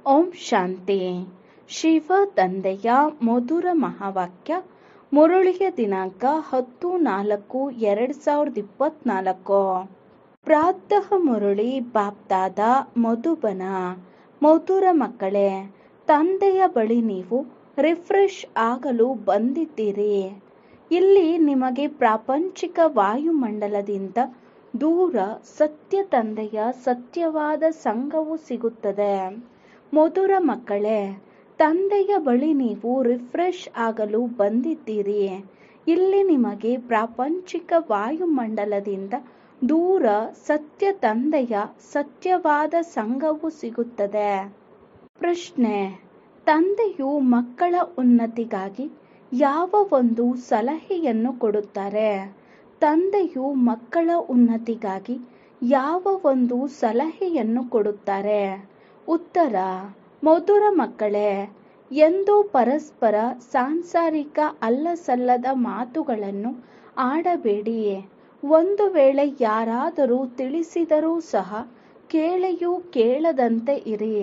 ಓಂ ಶಾಂತಿ. ಶಿವ ತಂದೆಯ ಮಧುರ ಮಹಾವಾಕ್ಯ. ಮುರಳಿಯ ದಿನಾಂಕ 10-4-2024. ಪ್ರಾತಃ ಮುರಳಿ ಬಾಪ್ದಾದ ಮಧುಬನ. ಮಧುರ ಮಕ್ಕಳೇ, ತಂದೆಯ ಬಳಿ ನೀವು ರಿಫ್ರೆಶ್ ಆಗಲು ಬಂದಿದ್ದೀರಿ. ಇಲ್ಲಿ ನಿಮಗೆ ಪ್ರಾಪಂಚಿಕ ವಾಯುಮಂಡಲದಿಂದ ದೂರ ಸತ್ಯ ತಂದೆಯ ಸತ್ಯವಾದ ಸಂಘವು ಸಿಗುತ್ತದೆ. ಮಧುರ ಮಕ್ಕಳೇ, ತಂದೆಯ ಬಳಿ ನೀವು ರಿಫ್ರೆಶ್ ಆಗಲು ಬಂದಿದ್ದೀರಿ. ಇಲ್ಲಿ ನಿಮಗೆ ಪ್ರಾಪಂಚಿಕ ವಾಯುಮಂಡಲದಿಂದ ದೂರ ಸತ್ಯ ತಂದೆಯ ಸತ್ಯವಾದ ಸಂಘವು ಸಿಗುತ್ತದೆ. ಪ್ರಶ್ನೆ: ತಂದೆಯು ಮಕ್ಕಳ ಉನ್ನತಿಗಾಗಿ ಯಾವ ಒಂದು ಸಲಹೆಯನ್ನು ಕೊಡುತ್ತಾರೆ? ತಂದೆಯು ಮಕ್ಕಳ ಉನ್ನತಿಗಾಗಿ ಯಾವ ಒಂದು ಸಲಹೆಯನ್ನು ಕೊಡುತ್ತಾರೆ? ಉತ್ತರ: ಮಧುರ ಮಕ್ಕಳೇ, ಎಂದೂ ಪರಸ್ಪರ ಸಾಂಸಾರಿಕ ಅಲ್ಲಸಲ್ಲದ ಮಾತುಗಳನ್ನು ಆಡಬೇಡಿ. ಒಂದು ವೇಳೆ ಯಾರಾದರೂ ತಿಳಿಸಿದರೂ ಸಹ ಕೇಳಿಯೂ ಕೇಳದಂತೆ ಇರಿ.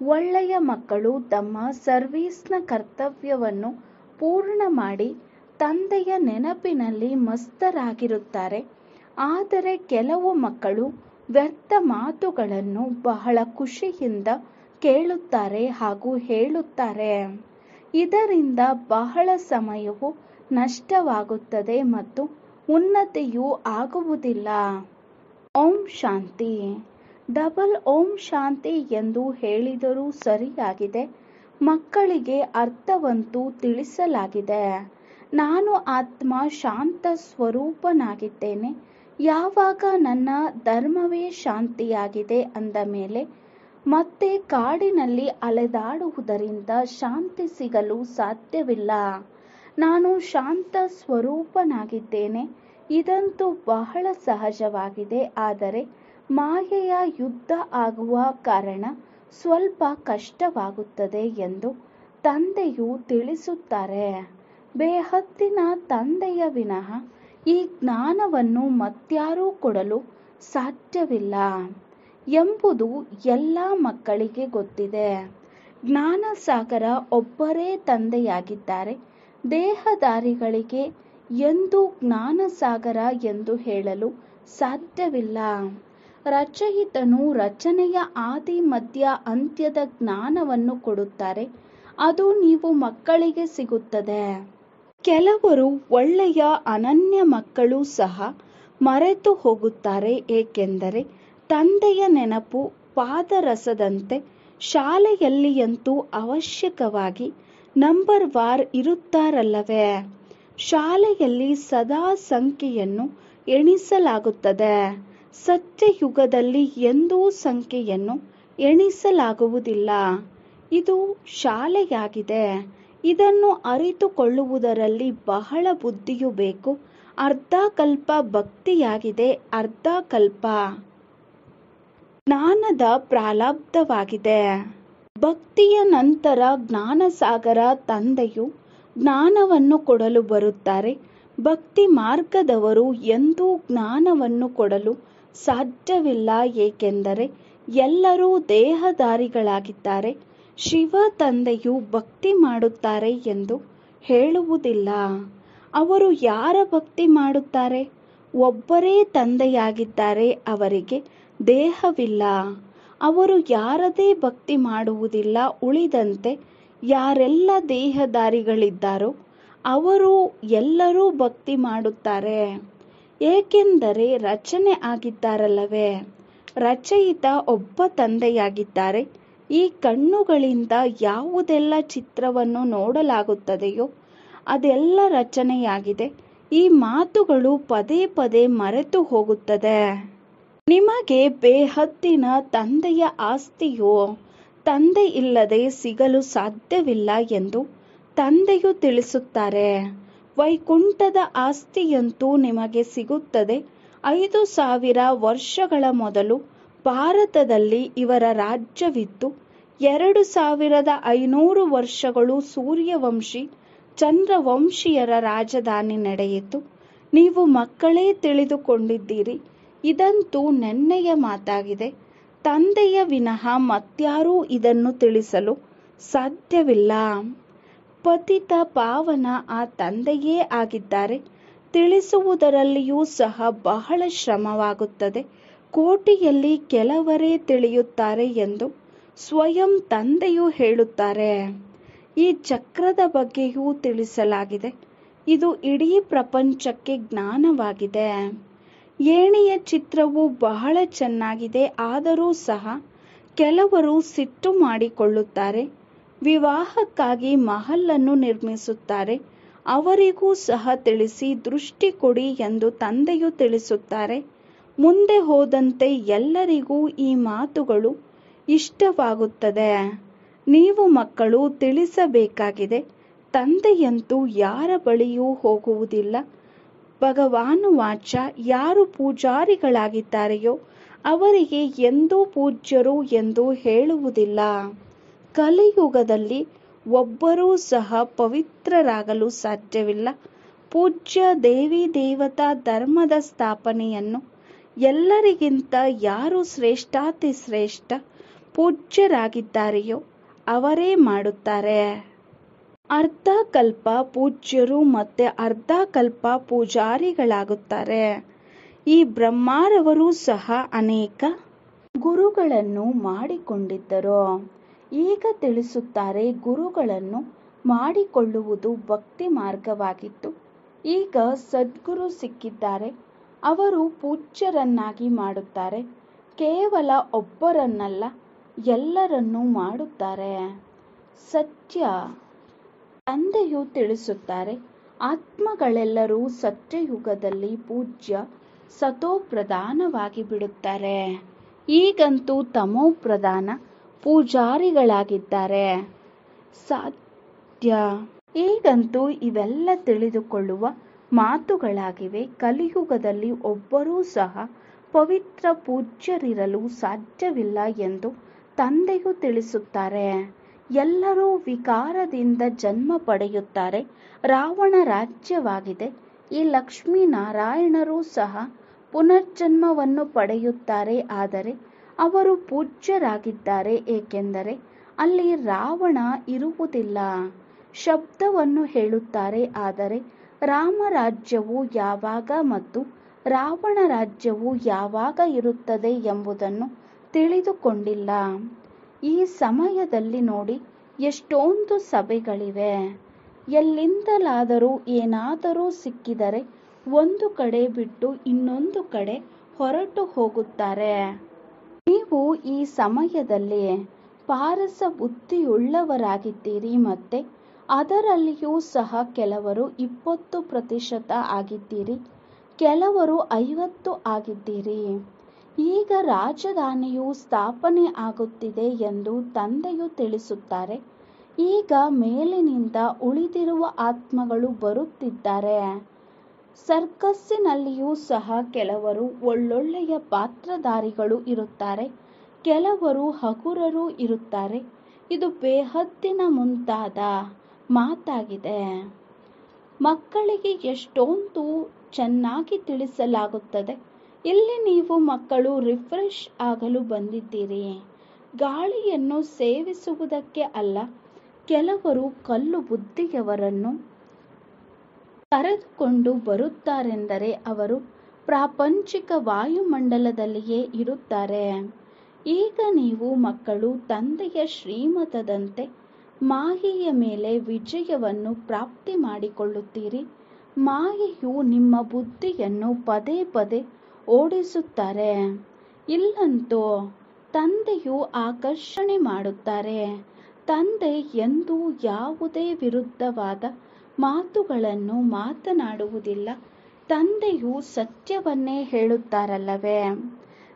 ಒಳ್ಳೆಯ ಮಕ್ಕಳು ತಮ್ಮ ಸರ್ವೀಸ್ನ ಕರ್ತವ್ಯವನ್ನು ಪೂರ್ಣ ಮಾಡಿ ತಂದೆಯ ನೆನಪಿನಲ್ಲಿ ಮಸ್ತರಾಗಿರುತ್ತಾರೆ. ಆದರೆ ಕೆಲವು ಮಕ್ಕಳು ವ್ಯರ್ಥ ಮಾತುಗಳನ್ನು ಬಹಳ ಖುಷಿಯಿಂದ ಕೇಳುತ್ತಾರೆ ಹಾಗೂ ಹೇಳುತ್ತಾರೆ. ಇದರಿಂದ ಬಹಳ ಸಮಯವು ನಷ್ಟವಾಗುತ್ತದೆ ಮತ್ತು ಉನ್ನತಿಯೂ ಆಗುವುದಿಲ್ಲ. ಓಂ ಶಾಂತಿ. ಡಬಲ್ ಓಂ ಶಾಂತಿ ಎಂದು ಹೇಳಿದರೂ ಸರಿಯಾಗಿದೆ. ಮಕ್ಕಳಿಗೆ ಅರ್ಥವಂತೂ ತಿಳಿಸಲಾಗಿದೆ. ನಾನು ಆತ್ಮ ಶಾಂತ ಸ್ವರೂಪನಾಗಿದ್ದೇನೆ. ಯಾವಾಗ ನನ್ನ ಧರ್ಮವೇ ಶಾಂತಿಯಾಗಿದೆ ಅಂದ ಮೇಲೆ ಮತ್ತೆ ಕಾಡಿನಲ್ಲಿ ಅಲೆದಾಡುವುದರಿಂದ ಶಾಂತಿ ಸಿಗಲು ಸಾಧ್ಯವಿಲ್ಲ. ನಾನು ಶಾಂತ ಸ್ವರೂಪನಾಗಿದ್ದೇನೆ. ಇದಂತೂ ಬಹಳ ಸಹಜವಾಗಿದೆ. ಆದರೆ ಮಾಯೆಯ ಯುದ್ಧ ಆಗುವ ಕಾರಣ ಸ್ವಲ್ಪ ಕಷ್ಟವಾಗುತ್ತದೆ ಎಂದು ತಂದೆಯು ತಿಳಿಸುತ್ತಾರೆ. ಬೇಹದ್ದಿನ ತಂದೆಯ ವಿನಃ ಈ ಜ್ಞಾನವನ್ನು ಮತ್ಯಾರೂ ಕೊಡಲು ಸಾಧ್ಯವಿಲ್ಲ ಎಂಬುದು ಎಲ್ಲ ಮಕ್ಕಳಿಗೆ ಗೊತ್ತಿದೆ. ಜ್ಞಾನಸಾಗರ ಒಬ್ಬರೇ ತಂದೆಯಾಗಿದ್ದಾರೆ. ದೇಹಧಾರಿಗಳಿಗೆ ಎಂದೂ ಜ್ಞಾನಸಾಗರ ಎಂದು ಹೇಳಲು ಸಾಧ್ಯವಿಲ್ಲ. ರಚಯಿತನು ರಚನೆಯ ಆದಿ ಮಧ್ಯ ಅಂತ್ಯದ ಜ್ಞಾನವನ್ನು ಕೊಡುತ್ತಾರೆ. ಅದು ನೀವು ಮಕ್ಕಳಿಗೆ ಸಿಗುತ್ತದೆ. ಕೆಲವರು ಒಳ್ಳೆಯ ಅನನ್ಯ ಮಕ್ಕಳು ಸಹ ಮರೆತು ಹೋಗುತ್ತಾರೆ. ಏಕೆಂದರೆ ತಂದೆಯ ನೆನಪು ಪಾದರಸದಂತೆ ಶಾಲೆಯಲ್ಲಿಯಂತೂ ಅವಶ್ಯಕವಾಗಿ ನಂಬರ್ ವಾರ್ ಇರುತ್ತಾರಲ್ಲವೇ? ಶಾಲೆಯಲ್ಲಿ ಸದಾ ಸಂಖ್ಯೆಯನ್ನು ಎಣಿಸಲಾಗುತ್ತದೆ. ಸತ್ಯಯುಗದಲ್ಲಿ ಎಂದೂ ಸಂಖ್ಯೆಯನ್ನು ಎಣಿಸಲಾಗುವುದಿಲ್ಲ. ಇದು ಶಾಲೆಯಾಗಿದೆ. ಇದನ್ನು ಅರಿತುಕೊಳ್ಳುವುದರಲ್ಲಿ ಬಹಳ ಬುದ್ಧಿಯೂ ಬೇಕು. ಅರ್ಧ ಕಲ್ಪ ಭಕ್ತಿಯಾಗಿದೆ, ಅರ್ಧ ಕಲ್ಪ ಜ್ಞಾನದ ಪ್ರಾರಬ್ಧವಾಗಿದೆ. ಭಕ್ತಿಯ ನಂತರ ಜ್ಞಾನಸಾಗರ ತಂದೆಯು ಜ್ಞಾನವನ್ನು ಕೊಡಲು ಬರುತ್ತಾರೆ. ಭಕ್ತಿ ಮಾರ್ಗದವರು ಎಂದೂ ಜ್ಞಾನವನ್ನು ಕೊಡಲು ಸಾಧ್ಯವಿಲ್ಲ. ಏಕೆಂದರೆ ಎಲ್ಲರೂ ದೇಹಧಾರಿಗಳಾಗಿದ್ದಾರೆ. ಶಿವ ತಂದೆಯು ಭಕ್ತಿ ಮಾಡುತ್ತಾರೆ ಎಂದು ಹೇಳುವುದಿಲ್ಲ. ಅವರು ಯಾರ ಭಕ್ತಿ ಮಾಡುತ್ತಾರೆ? ಒಬ್ಬರೇ ತಂದೆಯಾಗಿದ್ದಾರೆ. ಅವರಿಗೆ ದೇಹವಿಲ್ಲ. ಅವರು ಯಾರದೇ ಭಕ್ತಿ ಮಾಡುವುದಿಲ್ಲ. ಉಳಿದಂತೆ ಯಾರೆಲ್ಲ ದೇಹಧಾರಿಗಳಿದ್ದಾರೋ ಅವರು ಎಲ್ಲರೂ ಭಕ್ತಿ ಮಾಡುತ್ತಾರೆ. ಏಕೆಂದರೆ ರಚನೆ ಆಗಿದ್ದಾರಲ್ಲವೇ? ರಚಯಿತ ಒಬ್ಬ ತಂದೆಯಾಗಿದ್ದಾರೆ. ಈ ಕಣ್ಣುಗಳಿಂದ ಯಾವುದೆಲ್ಲ ಚಿತ್ರವನ್ನು ನೋಡಲಾಗುತ್ತದೆಯೋ ಅದೆಲ್ಲ ರಚನೆಯಾಗಿದೆ. ಈ ಮಾತುಗಳು ಪದೇ ಪದೇ ಮರೆತು ಹೋಗುತ್ತದೆ. ನಿಮಗೆ ಬೇಹದ್ದಿನ ತಂದೆಯ ಆಸ್ತಿಯೋ ತಂದೆ ಇಲ್ಲದೆ ಸಿಗಲು ಸಾಧ್ಯವಿಲ್ಲ ಎಂದು ತಂದೆಯು ತಿಳಿಸುತ್ತಾರೆ. ವೈಕುಂಠದ ಆಸ್ತಿಯಂತೂ ನಿಮಗೆ ಸಿಗುತ್ತದೆ. 5000 ವರ್ಷಗಳ ಮೊದಲು ಭಾರತದಲ್ಲಿ ಇವರ ರಾಜ್ಯವಿತ್ತು. 2500 ವರ್ಷಗಳು ಸೂರ್ಯವಂಶಿ ಚಂದ್ರವಂಶೀಯರ ರಾಜಧಾನಿ ನಡೆಯಿತು. ನೀವು ಮಕ್ಕಳೇ ತಿಳಿದುಕೊಂಡಿದ್ದೀರಿ. ಇದಂತೂ ನೆನ್ನೆಯ ಮಾತಾಗಿದೆ. ತಂದೆಯ ವಿನಃ ಮತ್ಯಾರೂ ಇದನ್ನು ತಿಳಿಸಲು ಸಾಧ್ಯವಿಲ್ಲ. ಪತಿತ ಪಾವನ ಆ ತಂದೆಯೇ ಆಗಿದ್ದಾರೆ. ತಿಳಿಸುವುದರಲ್ಲಿಯೂ ಸಹ ಬಹಳ ಶ್ರಮವಾಗುತ್ತದೆ. ಕೋಟಿಯಲ್ಲಿ ಕೆಲವರೇ ತಿಳಿಯುತ್ತಾರೆ ಎಂದು ಸ್ವಯಂ ತಂದೆಯು ಹೇಳುತ್ತಾರೆ. ಈ ಚಕ್ರದ ಬಗ್ಗೆಯೂ ತಿಳಿಸಲಾಗಿದೆ. ಇದು ಇಡೀ ಪ್ರಪಂಚಕ್ಕೆ ಜ್ಞಾನವಾಗಿದೆ. ಏಣಿಯ ಚಿತ್ರವು ಬಹಳ ಚೆನ್ನಾಗಿದೆ. ಆದರೂ ಸಹ ಕೆಲವರು ಸಿಟ್ಟು ಮಾಡಿಕೊಳ್ಳುತ್ತಾರೆ. ವಿವಾಹಕ್ಕಾಗಿ ಮಹಲನ್ನು ನಿರ್ಮಿಸುತ್ತಾರೆ. ಅವರಿಗೂ ಸಹ ತಿಳಿಸಿ ದೃಷ್ಟಿ ಕೊಡಿ ಎಂದು ತಂದೆಯು ತಿಳಿಸುತ್ತಾರೆ. ಮುಂದೆ ಹೋದಂತೆ ಎಲ್ಲರಿಗೂ ಈ ಮಾತುಗಳು ಇಷ್ಟವಾಗುತ್ತದೆ. ನೀವು ಮಕ್ಕಳು ತಿಳಿಸಬೇಕಾಗಿದೆ. ತಂದೆಯಂತೂ ಯಾರ ಬಳಿಯೂ ಹೋಗುವುದಿಲ್ಲ. ಭಗವಾನು ವಾಚ, ಯಾರು ಪೂಜಾರಿಗಳಾಗಿದ್ದಾರೆಯೋ ಅವರಿಗೆ ಎಂದೂ ಪೂಜ್ಯರು ಎಂದು ಹೇಳುವುದಿಲ್ಲ. ಕಲಿಯುಗದಲ್ಲಿ ಒಬ್ಬರೂ ಸಹ ಪವಿತ್ರರಾಗಲು ಸಾಧ್ಯವಿಲ್ಲ. ಪೂಜ್ಯ ದೇವಿ ದೇವತಾ ಧರ್ಮದ ಸ್ಥಾಪನೆಯನ್ನು ಎಲ್ಲರಿಗಿಂತ ಯಾರು ಶ್ರೇಷ್ಠಾತಿ ಶ್ರೇಷ್ಠ ಪೂಜ್ಯರಾಗಿದ್ದಾರೆಯೋ ಅವರೇ ಮಾಡುತ್ತಾರೆ. ಅರ್ಧ ಕಲ್ಪ ಪೂಜ್ಯರು ಮತ್ತೆ ಅರ್ಧ ಕಲ್ಪ ಪೂಜಾರಿಗಳಾಗುತ್ತಾರೆ. ಈ ಬ್ರಹ್ಮಾರವರು ಸಹ ಅನೇಕ ಗುರುಗಳನ್ನು ಮಾಡಿಕೊಂಡಿದ್ದರು. ಈಗ ತಿಳಿಸುತ್ತಾರೆ, ಗುರುಗಳನ್ನು ಮಾಡಿಕೊಳ್ಳುವುದು ಭಕ್ತಿ ಮಾರ್ಗವಾಗಿತ್ತು. ಈಗ ಸದ್ಗುರು ಸಿಕ್ಕಿದ್ದಾರೆ. ಅವರು ಪೂಜ್ಯರನ್ನಾಗಿ ಮಾಡುತ್ತಾರೆ. ಕೇವಲ ಒಬ್ಬರನ್ನಲ್ಲ, ಎಲ್ಲರನ್ನೂ ಮಾಡುತ್ತಾರೆ. ಸತ್ಯ ತಂದೆಯು ತಿಳಿಸುತ್ತಾರೆ, ಆತ್ಮಗಳೆಲ್ಲರೂ ಸತ್ಯಯುಗದಲ್ಲಿ ಪೂಜ್ಯ ಸತೋಪ್ರಧಾನವಾಗಿ ಬಿಡುತ್ತಾರೆ. ಈಗಂತೂ ತಮೋಪ್ರಧಾನ ಪೂಜಾರಿಗಳಾಗಿದ್ದಾರೆ. ಸಾಧ್ಯ ಈಗಂತೂ ಇವೆಲ್ಲ ತಿಳಿದುಕೊಳ್ಳುವ ಮಾತುಗಳಾಗಿವೆ. ಕಲಿಯುಗದಲ್ಲಿ ಒಬ್ಬರೂ ಸಹ ಪವಿತ್ರ ಪೂಜ್ಯರಿರಲು ಸಾಧ್ಯವಿಲ್ಲ ಎಂದು ತಂದೆಯು ತಿಳಿಸುತ್ತಾರೆ. ಎಲ್ಲರೂ ವಿಕಾರದಿಂದ ಜನ್ಮ ಪಡೆಯುತ್ತಾರೆ. ರಾವಣ ರಾಜ್ಯವಾಗಿದೆ. ಈ ಲಕ್ಷ್ಮೀನಾರಾಯಣರೂ ಸಹ ಪುನರ್ಜನ್ಮವನ್ನು ಪಡೆಯುತ್ತಾರೆ. ಆದರೆ ಅವರು ಪೂಜ್ಯರಾಗಿದ್ದಾರೆ, ಏಕೆಂದರೆ ಅಲ್ಲಿ ರಾವಣ ಇರುವುದಿಲ್ಲ. ಶಬ್ದವನ್ನು ಹೇಳುತ್ತಾರೆ, ಆದರೆ ರಾಮರಾಜ್ಯವು ಯಾವಾಗ ಮತ್ತು ರಾವಣ ರಾಜ್ಯವು ಯಾವಾಗ ಇರುತ್ತದೆ ಎಂಬುದನ್ನು ತಿಳಿದುಕೊಂಡಿಲ್ಲ. ಈ ಸಮಯದಲ್ಲಿ ನೋಡಿ, ಎಷ್ಟೊಂದು ಸಭೆಗಳಿವೆ. ಎಲ್ಲಿಂದಲಾದರೂ ಏನಾದರೂ ಸಿಕ್ಕಿದರೆ ಒಂದು ಕಡೆ ಬಿಟ್ಟು ಇನ್ನೊಂದು ಕಡೆ ಹೊರಟು ಹೋಗುತ್ತಾರೆ. ನೀವು ಈ ಸಮಯದಲ್ಲಿ ಪಾರಸ ಬುದ್ಧಿಯುಳ್ಳವರಾಗಿದ್ದೀರಿ. ಮತ್ತೆ ಅದರಲ್ಲಿಯೂ ಸಹ ಕೆಲವರು 20% ಆಗಿದ್ದೀರಿ, ಕೆಲವರು 50 ಆಗಿದ್ದೀರಿ. ಈಗ ರಾಜಧಾನಿಯು ಸ್ಥಾಪನೆ ಆಗುತ್ತಿದೆ ಎಂದು ತಂದೆಯು ತಿಳಿಸುತ್ತಾರೆ. ಈಗ ಮೇಲಿನಿಂದ ಉಳಿದಿರುವ ಆತ್ಮಗಳು ಬರುತ್ತಿದ್ದಾರೆ. ಸರ್ಕಸ್ಸಿನಲ್ಲಿಯೂ ಸಹ ಕೆಲವರು ಒಳ್ಳೊಳ್ಳೆಯ ಪಾತ್ರಧಾರಿಗಳು ಇರುತ್ತಾರೆ, ಕೆಲವರು ಹಗುರರು ಇರುತ್ತಾರೆ. ಇದು ಬೇಹದ್ದಿನ ಮುಂತಾದ ಮಾತಾಗಿದೆ. ಮಕ್ಕಳಿಗೆ ಎಷ್ಟೊಂದು ಚೆನ್ನಾಗಿ ತಿಳಿಸಲಾಗುತ್ತದೆ. ಇಲ್ಲಿ ನೀವು ಮಕ್ಕಳು ರಿಫ್ರೆಶ್ ಆಗಲು ಬಂದಿದ್ದೀರಿ, ಗಾಳಿಯನ್ನು ಸೇವಿಸುವುದಕ್ಕೆ ಅಲ್ಲ. ಕೆಲವರು ಕಲ್ಲು ಬುದ್ಧಿಯವರನ್ನು ಕರೆದುಕೊಂಡು ಬರುತ್ತಾರೆಂದರೆ ಅವರು ಪ್ರಾಪಂಚಿಕ ವಾಯುಮಂಡಲದಲ್ಲಿಯೇ ಇರುತ್ತಾರೆ. ಈಗ ನೀವು ಮಕ್ಕಳು ತಂದೆಯ ಶ್ರೀಮತದಂತೆ ಮಾಯೆಯ ಮೇಲೆ ವಿಜಯವನ್ನು ಪ್ರಾಪ್ತಿ ಮಾಡಿಕೊಳ್ಳುತ್ತೀರಿ. ಮಾಯೆಯು ನಿಮ್ಮ ಬುದ್ಧಿಯನ್ನು ಪದೇ ಪದೇ ಓಡಿಸುತ್ತಾರೆ. ಇಲ್ಲಂತೂ ತಂದೆಯು ಆಕರ್ಷಣೆ ಮಾಡುತ್ತಾರೆ. ತಂದೆ ಎಂದೂ ಯಾವುದೇ ವಿರುದ್ಧವಾದ ಮಾತುಗಳನ್ನು ಮಾತನಾಡುವುದಿಲ್ಲ. ತಂದೆಯು ಸತ್ಯವನ್ನೇ ಹೇಳುತ್ತಾರಲ್ಲವೇ.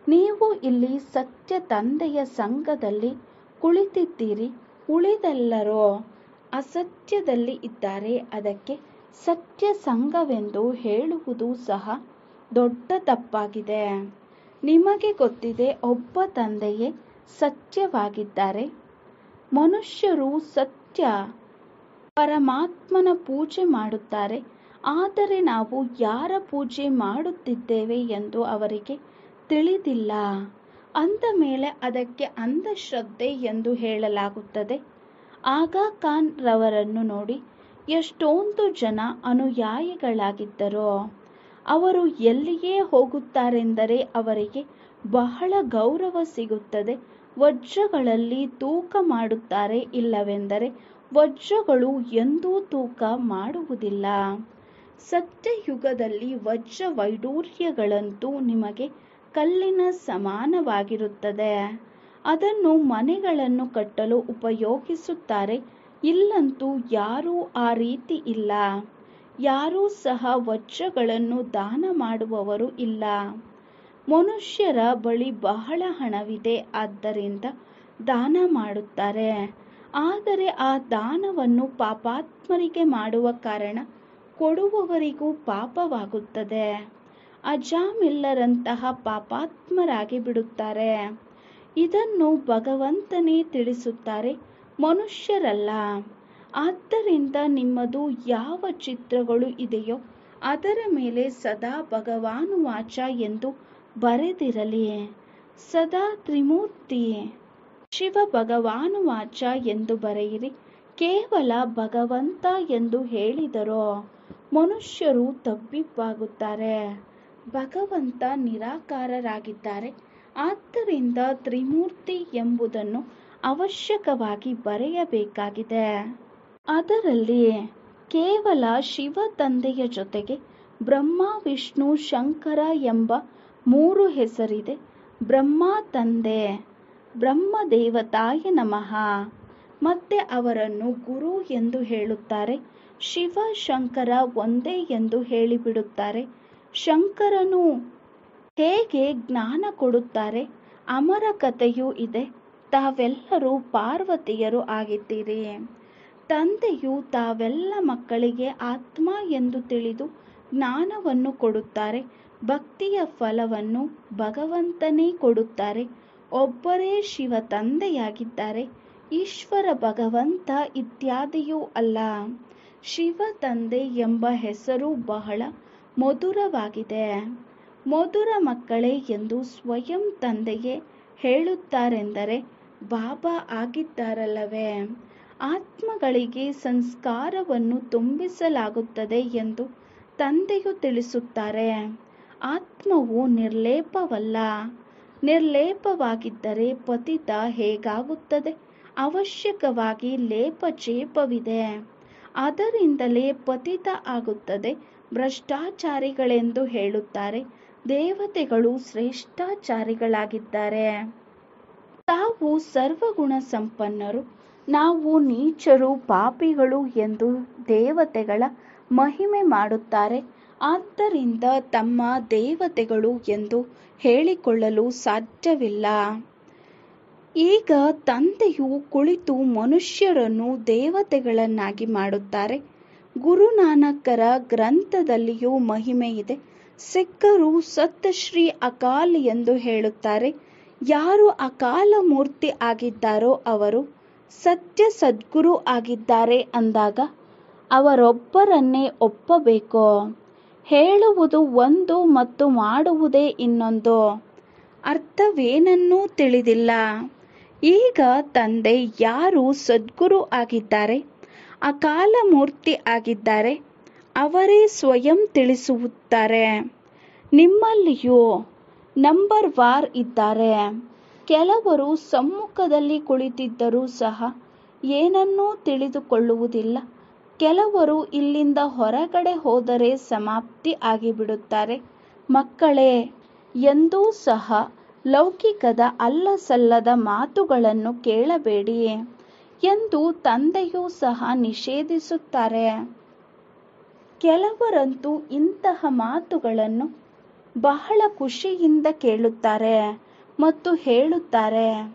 ನೀವು ಇಲ್ಲಿ ಸತ್ಯ ತಂದೆಯ ಸಂಘದಲ್ಲಿ ಕುಳಿತಿದ್ದೀರಿ. ಉಳಿದೆಲ್ಲರೂ ಅಸತ್ಯದಲ್ಲಿ ಇದ್ದಾರೆ. ಅದಕ್ಕೆ ಸತ್ಯ ಸಂಘವೆಂದು ಹೇಳುವುದು ಸಹ ದೊಡ್ಡ ತಪ್ಪಾಗಿದೆ. ನಿಮಗೆ ಗೊತ್ತಿದೆ, ಒಬ್ಬ ತಂದೆಯೇ ಸತ್ಯವಾಗಿದ್ದಾರೆ. ಮನುಷ್ಯರು ಸತ್ಯ ಪರಮಾತ್ಮನ ಪೂಜೆ ಮಾಡುತ್ತಾರೆ. ಆದರೆ ನಾವು ಯಾರ ಪೂಜೆ ಮಾಡುತ್ತಿದ್ದೇವೆ ಎಂದು ಅವರಿಗೆ ತಿಳಿದಿಲ್ಲ. ಅಂದ ಮೇಲೆ ಅದಕ್ಕೆ ಅಂಧಶ್ರದ್ಧೆ ಎಂದು ಹೇಳಲಾಗುತ್ತದೆ. ಆಗಾ ಖಾನ್ ರವರನ್ನು ನೋಡಿ ಎಷ್ಟೊಂದು ಜನ ಅನುಯಾಯಿಗಳಾಗಿದ್ದರೋ. ಅವರು ಎಲ್ಲಿಯೇ ಹೋಗುತ್ತಾರೆಂದರೆ ಅವರಿಗೆ ಬಹಳ ಗೌರವ ಸಿಗುತ್ತದೆ. ವಜ್ರಗಳಲ್ಲಿ ತೂಕ ಮಾಡುತ್ತಾರೆ, ಇಲ್ಲವೆಂದರೆ ವಜ್ರಗಳು ಎಂದೂ ತೂಕ ಮಾಡುವುದಿಲ್ಲ. ಸತ್ಯಯುಗದಲ್ಲಿ ವಜ್ರ ವೈಡೂರ್ಯಗಳಂತೂ ನಿಮಗೆ ಕಲ್ಲಿನ ಸಮಾನವಾಗಿರುತ್ತದೆ. ಅದನ್ನು ಮನೆಗಳನ್ನು ಕಟ್ಟಲು ಉಪಯೋಗಿಸುತ್ತಾರೆ. ಇಲ್ಲಂತೂ ಯಾರೂ ಆ ರೀತಿ ಇಲ್ಲ. ಯಾರೂ ಸಹ ವಜ್ರಗಳನ್ನು ದಾನ ಮಾಡುವವರು ಇಲ್ಲ. ಮನುಷ್ಯರ ಬಳಿ ಬಹಳ ಹಣವಿದೆ, ಆದ್ದರಿಂದ ದಾನ ಮಾಡುತ್ತಾರೆ. ಆದರೆ ಆ ದಾನವನ್ನು ಪಾಪಾತ್ಮರಿಗೆ ಮಾಡುವ ಕಾರಣ ಕೊಡುವವರಿಗೂ ಪಾಪವಾಗುತ್ತದೆ. ಅಜಾಮಿಲ್ಲರಂತಹ ಪಾಪಾತ್ಮರಾಗಿ ಬಿಡುತ್ತಾರೆ. ಇದನ್ನು ಭಗವಂತನೇ ತಿಳಿಸುತ್ತಾರೆ, ಮನುಷ್ಯರಲ್ಲ. ಆದ್ದರಿಂದ ನಿಮ್ಮದು ಯಾವ ಚಿತ್ರಗಳು ಇದೆಯೋ ಅದರ ಮೇಲೆ ಸದಾ ಭಗವಾನುವಾಚ ಎಂದು ಬರೆದಿರಲಿ. ಸದಾ ತ್ರಿಮೂರ್ತಿ ಶಿವ ಭಗವಾನುವಾಚ ಎಂದು ಬರೆಯಿರಿ. ಕೇವಲ ಭಗವಂತ ಎಂದು ಹೇಳಿದರೋ ಮನುಷ್ಯರು ತಬ್ಬಿಬ್ಬಾಗುತ್ತಾರೆ. ಭಗವಂತ ನಿರಾಕಾರರಾಗಿದ್ದಾರೆ. ಆದ್ದರಿಂದ ತ್ರಿಮೂರ್ತಿ ಎಂಬುದನ್ನು ಅವಶ್ಯಕವಾಗಿ ಬರೆಯಬೇಕಾಗಿದೆ. ಅದರಲ್ಲಿ ಕೇವಲ ಶಿವ ತಂದೆಯ ಜೊತೆಗೆ ಬ್ರಹ್ಮ, ವಿಷ್ಣು, ಶಂಕರ ಎಂಬ 3 ಹೆಸರಿದೆ. ಬ್ರಹ್ಮ ತಂದೆ, ಬ್ರಹ್ಮದೇವತಾಯ ನಮಃ. ಮತ್ತೆ ಅವರನ್ನು ಗುರು ಎಂದು ಹೇಳುತ್ತಾರೆ. ಶಿವ ಶಂಕರ ಒಂದೇ ಎಂದು ಹೇಳಿಬಿಡುತ್ತಾರೆ. ಶಂಕರನು ಹೇಗೆ ಜ್ಞಾನ ಕೊಡುತ್ತಾರೆ? ಅಮರ ಕಥೆಯೂ ಇದೆ. ತಾವೆಲ್ಲರೂ ಪಾರ್ವತಿಯರು ಆಗಿದ್ದೀರಿ. ತಂದೆಯು ತಾವೆಲ್ಲ ಮಕ್ಕಳಿಗೆ ಆತ್ಮ ಎಂದು ತಿಳಿದು ಜ್ಞಾನವನ್ನು ಕೊಡುತ್ತಾರೆ. ಭಕ್ತಿಯ ಫಲವನ್ನು ಭಗವಂತನೇ ಕೊಡುತ್ತಾರೆ. ಒಬ್ಬರೇ ಶಿವ ತಂದೆಯಾಗಿದ್ದಾರೆ. ಈಶ್ವರ ಭಗವಂತ ಇತ್ಯಾದಿಯೂ ಅಲ್ಲ. ಶಿವ ತಂದೆ ಎಂಬ ಹೆಸರು ಬಹಳ ಮಧುರವಾಗಿದೆ. ಮಧುರ ಮಕ್ಕಳೇ ಎಂದು ಸ್ವಯಂ ತಂದೆಯೇ ಹೇಳುತ್ತಾರೆಂದರೆ ಬಾಬಾ ಆಗಿದ್ದಾರಲ್ಲವೇ. ಆತ್ಮಗಳಿಗೆ ಸಂಸ್ಕಾರವನ್ನು ತುಂಬಿಸಲಾಗುತ್ತದೆ ಎಂದು ತಂದೆಯು ತಿಳಿಸುತ್ತಾರೆ. ಆತ್ಮವು ನಿರ್ಲೇಪವಲ್ಲ. ನಿರ್ಲೇಪವಾಗಿದ್ದರೆ ಪತಿತ ಹೇಗಾಗುತ್ತದೆ? ಅವಶ್ಯಕವಾಗಿ ಲೇಪಚೇಪವಿದೆ. ಅದರಿಂದಲೇ ಪತಿತ ಆಗುತ್ತದೆ. ಭ್ರಷ್ಟಾಚಾರಿಗಳೆಂದು ಹೇಳುತ್ತಾರೆ. ದೇವತೆಗಳು ಶ್ರೇಷ್ಠಾಚಾರಿಗಳಾಗಿದ್ದಾರೆ. ತಾವು ಸರ್ವಗುಣ ಸಂಪನ್ನರು, ನಾವು ನೀಚರು, ಪಾಪಿಗಳು ಎಂದು ದೇವತೆಗಳ ಮಹಿಮೆ ಮಾಡುತ್ತಾರೆ. ಆದ್ದರಿಂದ ತಮ್ಮ ದೇವತೆಗಳು ಎಂದು ಹೇಳಿಕೊಳ್ಳಲು ಸಾಧ್ಯವಿಲ್ಲ. ಈಗ ತಂದೆಯು ಕುಳಿತು ಮನುಷ್ಯರನ್ನು ದೇವತೆಗಳನ್ನಾಗಿ ಮಾಡುತ್ತಾರೆ. ಗುರುನಾನಕರ ಗ್ರಂಥದಲ್ಲಿಯೂ ಮಹಿಮೆ ಇದೆ. ಸಿಖ್ಖರು ಸತ್ ಶ್ರೀ ಅಕಾಲ್ ಎಂದು ಹೇಳುತ್ತಾರೆ. ಯಾರು ಅಕಾಲ ಮೂರ್ತಿ ಆಗಿದ್ದಾರೋ ಅವರು ಸತ್ಯ ಸದ್ಗುರು ಆಗಿದ್ದಾರೆ ಅಂದಾಗ ಅವರೊಬ್ಬರನ್ನೇ ಒಪ್ಪಬೇಕು. ಹೇಳುವುದು ಒಂದು ಮತ್ತು ಮಾಡುವುದೇ ಇನ್ನೊಂದು. ಅರ್ಥವೇನನ್ನೂ ತಿಳಿದಿಲ್ಲ. ಈಗ ತಂದೆ ಯಾರು ಸದ್ಗುರು ಆಗಿದ್ದಾರೆ, ಅಕಾಲ ಮೂರ್ತಿ ಆಗಿದ್ದಾರೆ, ಅವರೇ ಸ್ವಯಂ ತಿಳಿಸುತ್ತಾರೆ. ನಿಮ್ಮಲ್ಲಿಯೂ ನಂಬರ್ ವಾರ್ ಇದ್ದಾರೆ. ಕೆಲವರು ಸಮ್ಮುಖದಲ್ಲಿ ಕುಳಿತಿದ್ದರೂ ಸಹ ಏನನ್ನೂ ತಿಳಿದುಕೊಳ್ಳುವುದಿಲ್ಲ. ಕೆಲವರು ಇಲ್ಲಿಂದ ಹೊರಗಡೆ ಹೋದರೆ ಸಮಾಪ್ತಿ ಆಗಿಬಿಡುತ್ತಾರೆ. ಮಕ್ಕಳೇ, ಎಂದೂ ಸಹ ಲೌಕಿಕದ ಅಲ್ಲಸಲ್ಲದ ಮಾತುಗಳನ್ನು ಕೇಳಬೇಡಿ ಎಂದು ತಂದೆಯೂ ಸಹ ನಿಷೇಧಿಸುತ್ತಾರೆ. ಕೆಲವರಂತೂ ಇಂತಹ ಮಾತುಗಳನ್ನು ಬಹಳ ಖುಷಿಯಿಂದ ಕೇಳುತ್ತಾರೆ ಮತ್ತು ಹೇಳುತ್ತಾರೆ.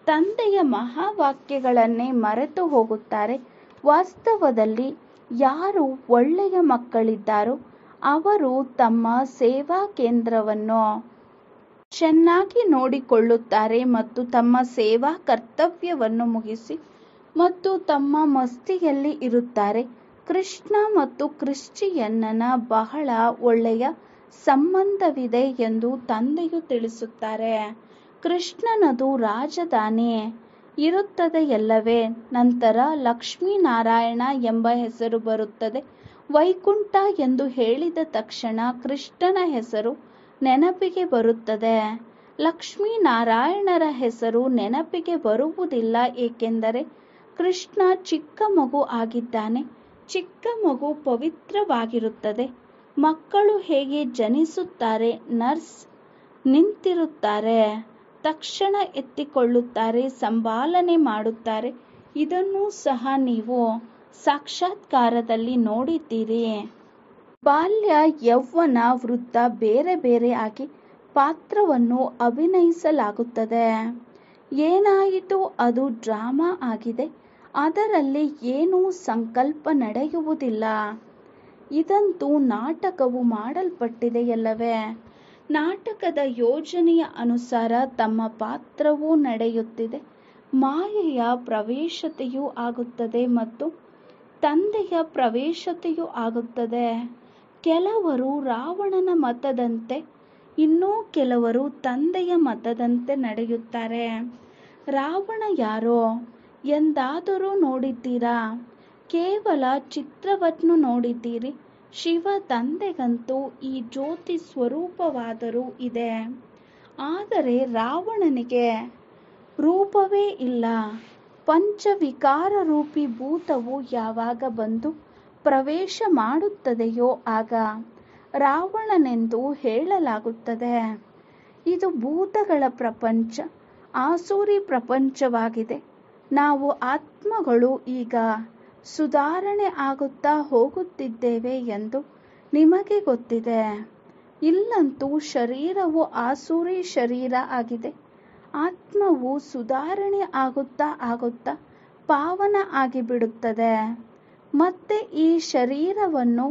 ತಂದೆಯ ಮಹಾವಾಕ್ಯಗಳನ್ನೇ ಮರೆತು ಹೋಗುತ್ತಾರೆ. ವಾಸ್ತವದಲ್ಲಿ ಯಾರು ಒಳ್ಳೆಯ ಮಕ್ಕಳಿದ್ದಾರೋ ಅವರು ತಮ್ಮ ಸೇವಾ ಕೇಂದ್ರವನ್ನು ಚೆನ್ನಾಗಿ ನೋಡಿಕೊಳ್ಳುತ್ತಾರೆ ಮತ್ತು ತಮ್ಮ ಸೇವಾ ಕರ್ತವ್ಯವನ್ನು ಮುಗಿಸಿ ಮತ್ತು ತಮ್ಮ ಮಸ್ತಿಯಲ್ಲಿ ಇರುತ್ತಾರೆ. ಕೃಷ್ಣ ಮತ್ತು ಕ್ರಿಶ್ಚಿಯನ್ನನ ಬಹಳ ಒಳ್ಳೆಯ ಸಂಬಂಧವಿದೆ ಎಂದು ತಂದೆಯು ತಿಳಿಸುತ್ತಾರೆ. ಕೃಷ್ಣನದು ರಾಜಧಾನಿ ಇರುತ್ತದೆಯಲ್ಲವೇ? ನಂತರ ಲಕ್ಷ್ಮೀನಾರಾಯಣ ಎಂಬ ಹೆಸರು ಬರುತ್ತದೆ. ವೈಕುಂಠ ಎಂದು ಹೇಳಿದ ತಕ್ಷಣ ಕೃಷ್ಣನ ಹೆಸರು ನೆನಪಿಗೆ ಬರುತ್ತದೆ. ಲಕ್ಷ್ಮೀನಾರಾಯಣರ ಹೆಸರು ನೆನಪಿಗೆ ಬರುವುದಿಲ್ಲ, ಏಕೆಂದರೆ ಕೃಷ್ಣ ಚಿಕ್ಕ ಮಗು ಆಗಿದ್ದಾನೆ. ಚಿಕ್ಕ ಮಗು ಪವಿತ್ರವಾಗಿರುತ್ತದೆ. ಮಕ್ಕಳು ಹೇಗೆ ಜನಿಸುತ್ತಾರೆ, ನರ್ಸ್ ನಿಂತಿರುತ್ತಾರೆ, ತಕ್ಷಣ ಎತ್ತಿಕೊಳ್ಳುತ್ತಾರೆ, ಸಂಭಾಲನೆ ಮಾಡುತ್ತಾರೆ. ಇದನ್ನೂ ಸಹ ನೀವು ಸಾಕ್ಷಾತ್ಕಾರದಲ್ಲಿ ನೋಡಿದ್ದೀರಿ. ಬಾಲ್ಯ, ಯೌವನ, ವೃದ್ಧ ಬೇರೆ ಬೇರೆ ಆಗಿ ಪಾತ್ರವನ್ನು ಅಭಿನಯಿಸಲಾಗುತ್ತದೆ. ಏನಾಯಿತು? ಅದು ಡ್ರಾಮಾ ಆಗಿದೆ. ಅದರಲ್ಲಿ ಏನೂ ಸಂಕಲ್ಪ ನಡೆಯುವುದಿಲ್ಲ. ಇದಂತೂ ನಾಟಕವು ಮಾಡಲ್ಪಟ್ಟಿದೆಯಲ್ಲವೇ? ನಾಟಕದ ಯೋಜನೆಯ ಅನುಸಾರ ತಮ್ಮ ಪಾತ್ರವೂ ನಡೆಯುತ್ತಿದೆ. ಮಾಯೆಯ ಪ್ರವೇಶತೆಯೂ ಆಗುತ್ತದೆ ಮತ್ತು ತಂದೆಯ ಪ್ರವೇಶತೆಯೂ ಆಗುತ್ತದೆ. ಕೆಲವರು ರಾವಣನ ಮತದಂತೆ, ಇನ್ನೂ ಕೆಲವರು ತಂದೆಯ ಮತದಂತೆ ನಡೆಯುತ್ತಾರೆ. ರಾವಣ ಯಾರೋ ಎಂದಾದರೂ ನೋಡಿದ್ದೀರಾ? ಕೇವಲ ಚಿತ್ರವನ್ನು ನೋಡಿದ್ದೀರಿ. ಶಿವ ತಂದೆಗಂತೂ ಈ ಜ್ಯೋತಿ ಸ್ವರೂಪವಾದರೂ ಇದೆ. ಆದರೆ ರಾವಣನಿಗೆ ರೂಪವೇ ಇಲ್ಲ. ಪಂಚವಿಕಾರ ರೂಪಿ ಭೂತವು ಯಾವಾಗ ಬಂದು ಪ್ರವೇಶ ಮಾಡುತ್ತದೆಯೋ ಆಗ ರಾವಣನೆಂದು ಹೇಳಲಾಗುತ್ತದೆ. ಇದು ಭೂತಗಳ ಪ್ರಪಂಚ, ಆಸುರಿ ಪ್ರಪಂಚವಾಗಿದೆ. ನಾವು ಆತ್ಮಗಳು ಈಗ ಸುಧಾರಣೆ ಆಗುತ್ತಾ ಹೋಗುತ್ತಿದ್ದೇವೆ ಎಂದು ನಿಮಗೆ ಗೊತ್ತಿದೆ. ಇಲ್ಲಂತೂ ಶರೀರವು ಆಸುರಿ ಶರೀರ ಆಗಿದೆ. ಆತ್ಮವು ಸುಧಾರಣೆ ಆಗುತ್ತಾ ಆಗುತ್ತಾ ಪಾವನ ಆಗಿಬಿಡುತ್ತದೆ. ಮತ್ತೆ ಈ ಶರೀರವನ್ನು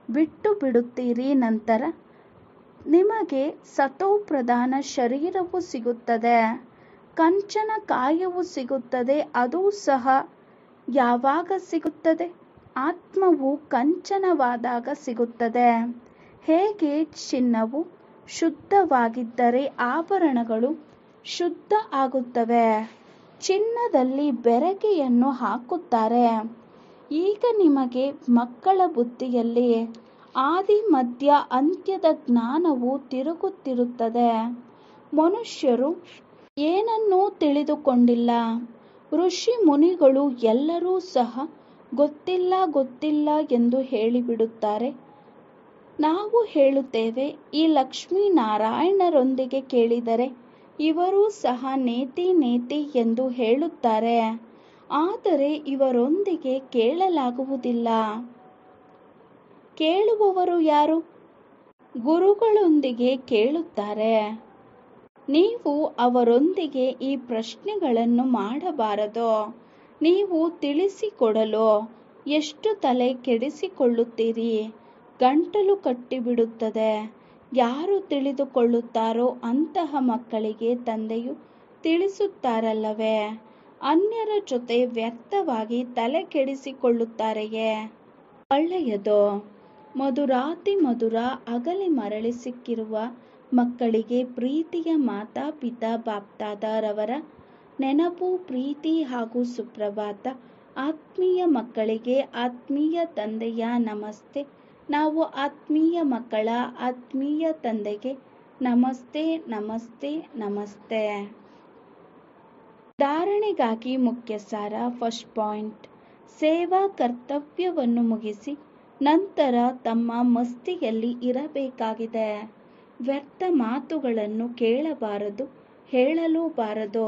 ಬಿಟ್ಟು ಬಿಡುತ್ತೀರಿ. ನಂತರ ನಿಮಗೆ ಸತೋಪ್ರಧಾನ ಶರೀರವು ಸಿಗುತ್ತದೆ. ಕಂಚನ ಕಾಯವು ಸಿಗುತ್ತದೆ. ಅದೂ ಸಹ ಯಾವಾಗ ಸಿಗುತ್ತದೆ? ಆತ್ಮವು ಕಂಚನವಾದಾಗ ಸಿಗುತ್ತದೆ. ಹೇಗೆ ಚಿನ್ನವು ಶುದ್ಧವಾಗಿದ್ದರೆ ಆಭರಣಗಳು ಶುದ್ಧ ಆಗುತ್ತವೆ. ಚಿನ್ನದಲ್ಲಿ ಬೆರಕೆಯನ್ನು ಹಾಕುತ್ತಾರೆ. ಈಗ ನಿಮಗೆ ಮಕ್ಕಳ ಬುದ್ಧಿಯಲ್ಲಿ ಆದಿ ಮಧ್ಯ ಅಂತ್ಯದ ಜ್ಞಾನವು ತಿರುಗುತ್ತಿರುತ್ತದೆ. ಮನುಷ್ಯರು ಏನನ್ನೂ ತಿಳಿದುಕೊಂಡಿಲ್ಲ. ಋಷಿ ಮುನಿಗಳು ಎಲ್ಲರೂ ಸಹ ಗೊತ್ತಿಲ್ಲ ಗೊತ್ತಿಲ್ಲ ಎಂದು ಹೇಳಿಬಿಡುತ್ತಾರೆ. ನಾವು ಹೇಳುತ್ತೇವೆ, ಈ ಲಕ್ಷ್ಮೀನಾರಾಯಣರೊಂದಿಗೆ ಕೇಳಿದರೆ ಇವರೂ ಸಹ ನೇತಿ ನೇತಿ ಎಂದು ಹೇಳುತ್ತಾರೆ. ಆದರೆ ಇವರೊಂದಿಗೆ ಕೇಳಲಾಗುವುದಿಲ್ಲ. ಕೇಳುವವರು ಯಾರು? ಗುರುಗಳೊಂದಿಗೆ ಕೇಳುತ್ತಾರೆ. ನೀವು ಅವರೊಂದಿಗೆ ಈ ಪ್ರಶ್ನೆಗಳನ್ನು ಮಾಡಬಾರದು. ನೀವು ತಿಳಿಸಿಕೊಡಲು ಎಷ್ಟು ತಲೆ ಕೆಡಿಸಿಕೊಳ್ಳುತ್ತೀರಿ? ಗಂಟಲು ಕಟ್ಟಿಬಿಡುತ್ತದೆ. ಯಾರು ತಿಳಿದುಕೊಳ್ಳುತ್ತಾರೋ ಅಂತಹ ಮಕ್ಕಳಿಗೆ ತಂದೆಯು ತಿಳಿಸುತ್ತಾರಲ್ಲವೇ? ಅನ್ಯರ ಜೊತೆ ವ್ಯರ್ಥವಾಗಿ ತಲೆ ಕೆಡಿಸಿಕೊಳ್ಳುತ್ತಾರೆಯೇ? ಒಳ್ಳೆಯದು. ಮಧುರಾತಿ ಮಧುರ ಅಗಲಿ ಮರಳಿ ಸಿಕ್ಕಿರುವ ಮಕ್ಕಳಿಗೆ ಪ್ರೀತಿಯ ಮಾತಾಪಿತಾ ಬಾಪ್ದಾದರವರ ನೆನಪು, ಪ್ರೀತಿ ಹಾಗೂ ಸುಪ್ರಭಾತ. ಆತ್ಮೀಯ ಮಕ್ಕಳಿಗೆ ಆತ್ಮೀಯ ತಂದೆಯ ನಮಸ್ತೆ. ನಾವು ಆತ್ಮೀಯ ಮಕ್ಕಳ ಆತ್ಮೀಯ ತಂದೆಗೆ ನಮಸ್ತೆ ನಮಸ್ತೆ ನಮಸ್ತೆ. ಧಾರಣೆಗಾಗಿ ಮುಖ್ಯ ಸಾರ. ಫಸ್ಟ್ ಪಾಯಿಂಟ್, ಸೇವಾ ಕರ್ತವ್ಯವನ್ನು ಮುಗಿಸಿ ನಂತರ ತಮ್ಮ ಮಸ್ತಿಯಲ್ಲಿ ಇರಬೇಕಾಗಿದೆ. ವ್ಯರ್ಥ ಮಾತುಗಳನ್ನು ಕೇಳಬಾರದು, ಹೇಳಲೂಬಾರದು.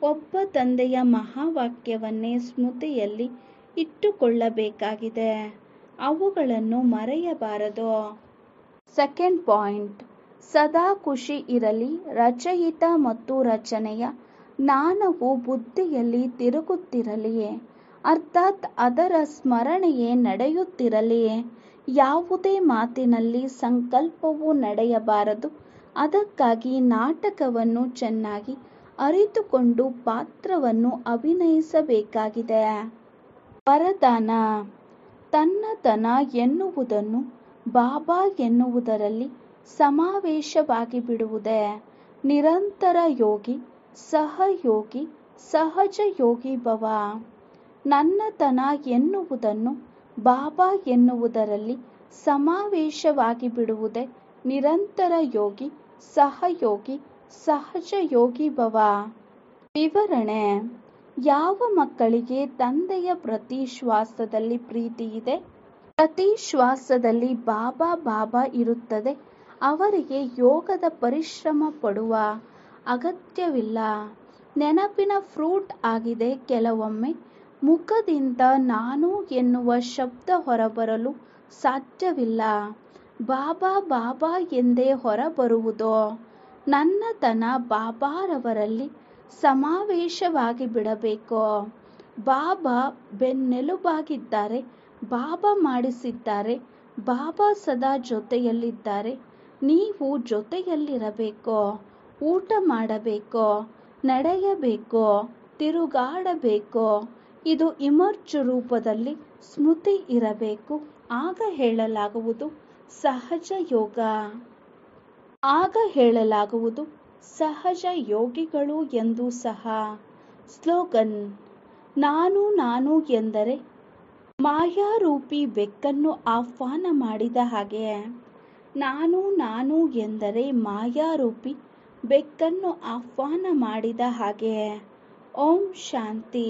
ಒಬ್ಬ ತಂದೆಯ ಮಹಾವಾಕ್ಯವನ್ನೇ ಸ್ಮೃತಿಯಲ್ಲಿ ಇಟ್ಟುಕೊಳ್ಳಬೇಕಾಗಿದೆ. ಅವುಗಳನ್ನು ಮರೆಯಬಾರದು. ಸೆಕೆಂಡ್ ಪಾಯಿಂಟ್, ಸದಾ ಖುಷಿ ಇರಲಿ. ರಚಯಿತ ಮತ್ತು ರಚನೆಯ ಜ್ಞಾನವು ಬುದ್ಧಿಯಲ್ಲಿ ತಿರುಗುತ್ತಿರಲಿ, ಅರ್ಥಾತ್ ಅದರ ಸ್ಮರಣೆಯೇ ನಡೆಯುತ್ತಿರಲಿ. ಯಾವುದೇ ಮಾತಿನಲ್ಲಿ ಸಂಕಲ್ಪವೂ ನಡೆಯಬಾರದು. ಅದಕ್ಕಾಗಿ ನಾಟಕವನ್ನು ಚೆನ್ನಾಗಿ ಅರಿತುಕೊಂಡು ಪಾತ್ರವನ್ನು ಅಭಿನಯಿಸಬೇಕಾಗಿದೆ. ವರದಾನ: ತನ್ನತನ ಎನ್ನುವುದನ್ನು ಬಾಬಾ ಎನ್ನುವುದರಲ್ಲಿ ಸಮಾವೇಶವಾಗಿ ಬಿಡುವುದೇ ನಿರಂತರ ಯೋಗಿ, ಸಹಯೋಗಿ, ಸಹಜ ಯೋಗಿ ಭವ. ನನ್ನತನ ಎನ್ನುವುದನ್ನು ಬಾಬಾ ಎನ್ನುವುದರಲ್ಲಿ ಸಮಾವೇಶವಾಗಿ ಬಿಡುವುದೇ ನಿರಂತರ ಯೋಗಿ, ಸಹಯೋಗಿ, ಸಹಜ ಯೋಗಿ ಭವ. ವಿವರಣೆ: ಯಾವ ಮಕ್ಕಳಿಗೆ ತಂದೆಯ ಪ್ರತಿ ಶ್ವಾಸದಲ್ಲಿ ಪ್ರೀತಿ ಇದೆ, ಪ್ರತಿ ಶ್ವಾಸದಲ್ಲಿ ಬಾಬಾ ಬಾಬಾ ಇರುತ್ತದೆ, ಅವರಿಗೆ ಯೋಗದ ಪರಿಶ್ರಮ ಪಡುವ ಅಗತ್ಯವಿಲ್ಲ. ನೆನಪಿನ ಫ್ರೂಟ್ ಆಗಿದೆ. ಕೆಲವೊಮ್ಮೆ ಮುಖದಿಂದ ನಾನು ಎನ್ನುವ ಶಬ್ದ ಹೊರಬರಲು ಸಾಧ್ಯವಿಲ್ಲ. ಬಾಬಾ ಬಾಬಾ ಎಂದೇ ಹೊರಬರುವುದು. ನನ್ನತನ ಬಾಬಾರವರಲ್ಲಿ ಸಮಾವೇಶವಾಗಿ ಬಿಡಬೇಕು. ಬಾಬಾ ಬೆನ್ನೆಲುಬಾಗಿದ್ದಾರೆ, ಬಾಬಾ ಮಾಡಿಸಿದ್ದಾರೆ, ಬಾಬಾ ಸದಾ ಜೊತೆಯಲ್ಲಿದ್ದಾರೆ. ನೀವು ಜೊತೆಯಲ್ಲಿರಬೇಕು. ಊಟ ಮಾಡಬೇಕು, ನಡೆಯಬೇಕು, ತಿರುಗಾಡಬೇಕು. ಇದು ಇಮರ್ಜ್ ರೂಪದಲ್ಲಿ ಸ್ಮೃತಿ ಇರಬೇಕು. ಆಗ ಹೇಳಲಾಗುವುದು ಸಹಜ ಯೋಗ. ಆಗ ಹೇಳಲಾಗುವುದು ಸಹಜ ಯೋಗಿಗಳು ಎಂದು ಸಹ. ಸ್ಲೋಗನ್: ನಾನು ನಾನು ಎಂದರೆ ಮಾಯಾರೂಪಿ ಬೆಕ್ಕನ್ನು ಆಹ್ವಾನ ಮಾಡಿದ ಹಾಗೆ. ನಾನು ನಾನು ಎಂದರೆ ಮಾಯಾರೂಪಿ ಬೆಕ್ಕನ್ನು ಆಹ್ವಾನ ಮಾಡಿದ ಹಾಗೆ. ಓಂ ಶಾಂತಿ.